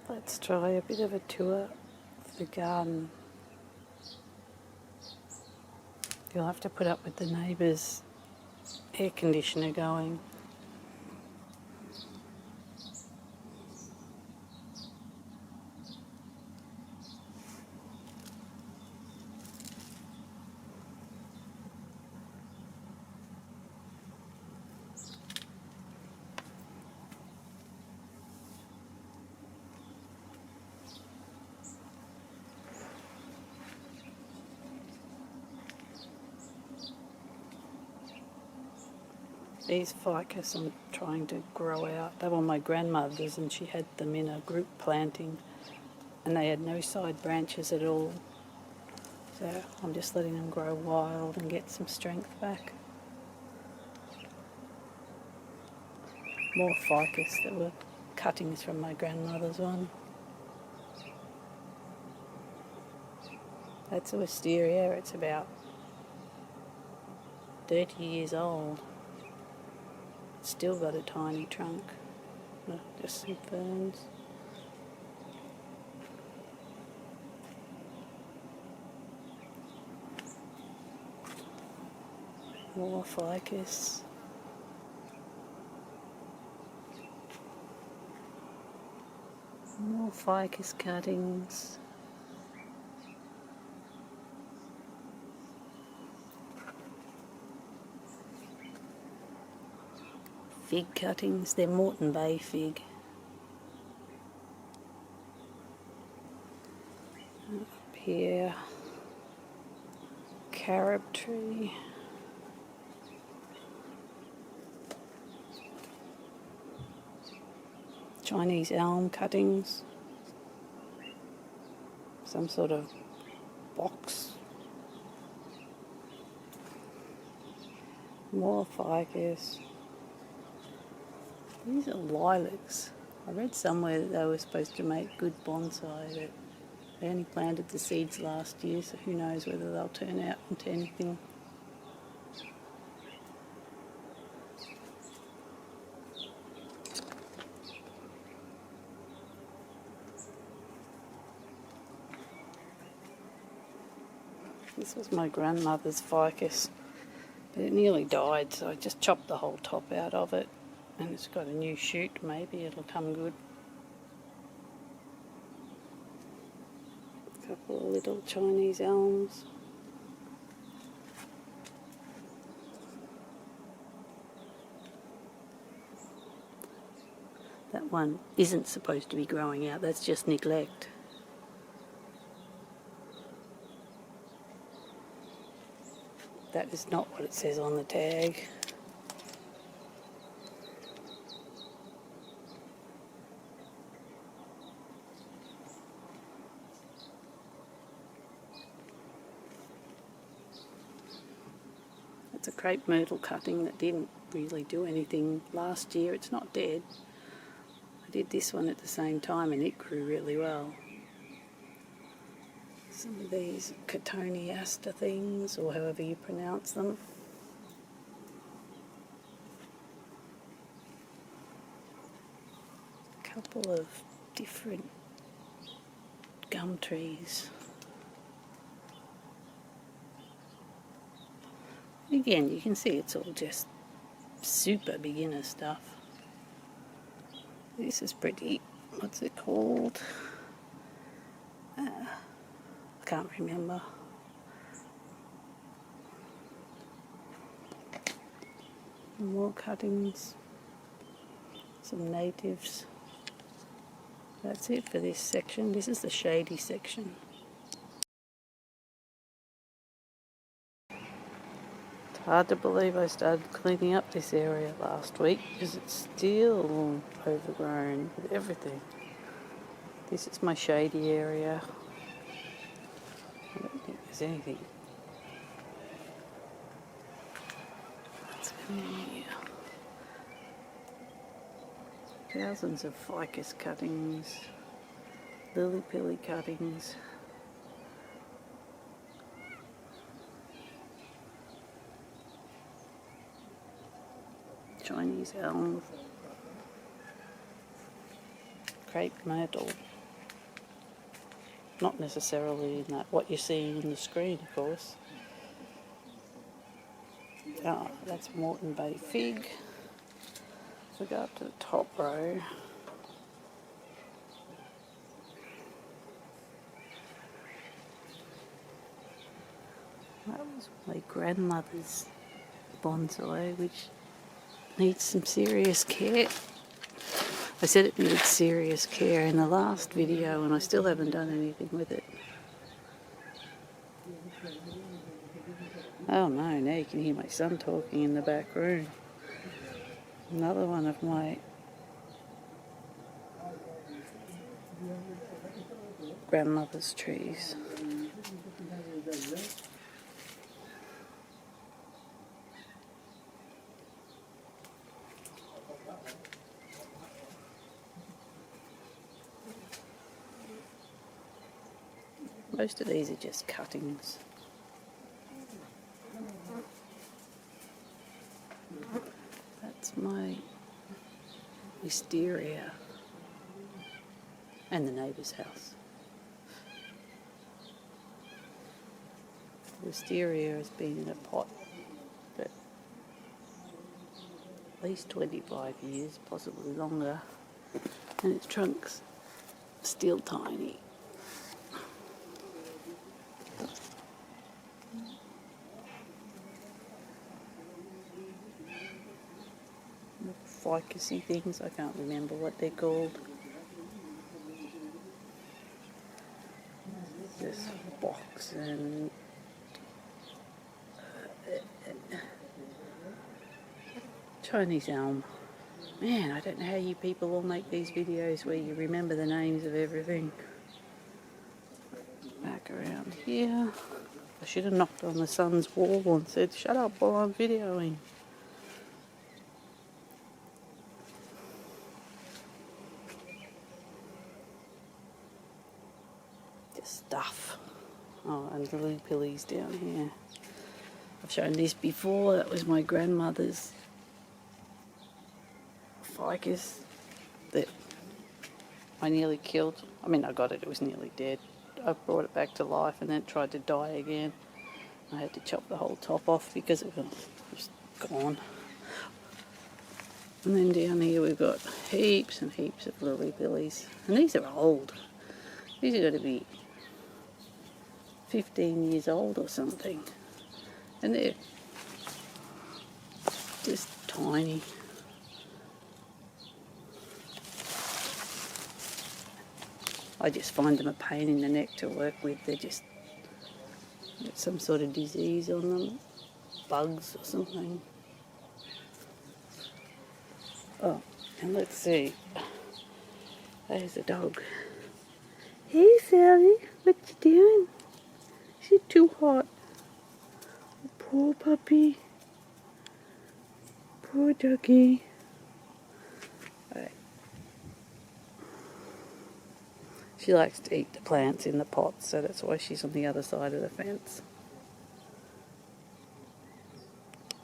Let's try a bit of a tour of the garden. You'll have to put up with the neighbour's air conditioner going. These ficus I'm trying to grow out. They were my grandmother's and she had them in a group planting and they had no side branches at all. So I'm just letting them grow wild and get some strength back. More ficus that were cuttings from my grandmother's one. That's a wisteria. It's about 30 years old. Still got a tiny trunk. Just some ferns. More ficus. More ficus cuttings. Fig cuttings, they're Moreton Bay fig. Up here, carob tree. Chinese elm cuttings. Some sort of box. More ficus. These are lilacs. I read somewhere that they were supposed to make good bonsai, but they only planted the seeds last year, so who knows whether they'll turn out into anything. This was my grandmother's ficus, but it nearly died, so I just chopped the whole top out of it. And it's got a new shoot, maybe it'll come good. A couple of little Chinese elms. That one isn't supposed to be growing out, that's just neglect. That is not what it says on the tag. It's a crepe myrtle cutting that didn't really do anything last year. It's not dead. I did this one at the same time and it grew really well. Some of these cotoneaster things, or however you pronounce them. A couple of different gum trees. Again, you can see it's all just super beginner stuff. This is pretty. What's it called? I can't remember. More cuttings. Some natives. That's it for this section. This is the shady section. Hard to believe I started cleaning up this area last week because it's still overgrown with everything. This is my shady area. I don't think there's anything that's coming in here. Thousands of ficus cuttings, lily-pilly cuttings. Chinese elm, crepe myrtle. Not necessarily in that what you see in the screen, of course. Oh, that's Moreton Bay fig. So we go up to the top row. That was my grandmother's bonsai, which needs some serious care. I said it needed serious care in the last video and I still haven't done anything with it. Oh no, now you can hear my son talking in the back room. Another one of my grandmother's trees. Most of these are just cuttings. That's my wisteria and the neighbour's house. Wisteria has been in a pot for at least 25 years, possibly longer, and its trunk's still tiny. Ficusy things, I can't remember what they're called. This box and Chinese elm. Man, I don't know how you people all make these videos where you remember the names of everything. Back around here. I should have knocked on the son's wall and said, shut up while I'm videoing. Stuff. Oh, and the lily pillies down here. I've shown this before. That was my grandmother's ficus that I nearly killed. I mean, I got it. It was nearly dead. I brought it back to life and then it tried to die again. I had to chop the whole top off because it was gone. And then down here we've got heaps and heaps of lily pillies. And these are old. These are going to be 15 years old or something, and they're just tiny. I just find them a pain in the neck to work with. They're just got some sort of disease on them, bugs or something. Oh, and let's see. There's a dog. Hey Sally, what you doing? Is it too hot? Poor puppy. Poor doggy. Right. She likes to eat the plants in the pots, so that's why she's on the other side of the fence.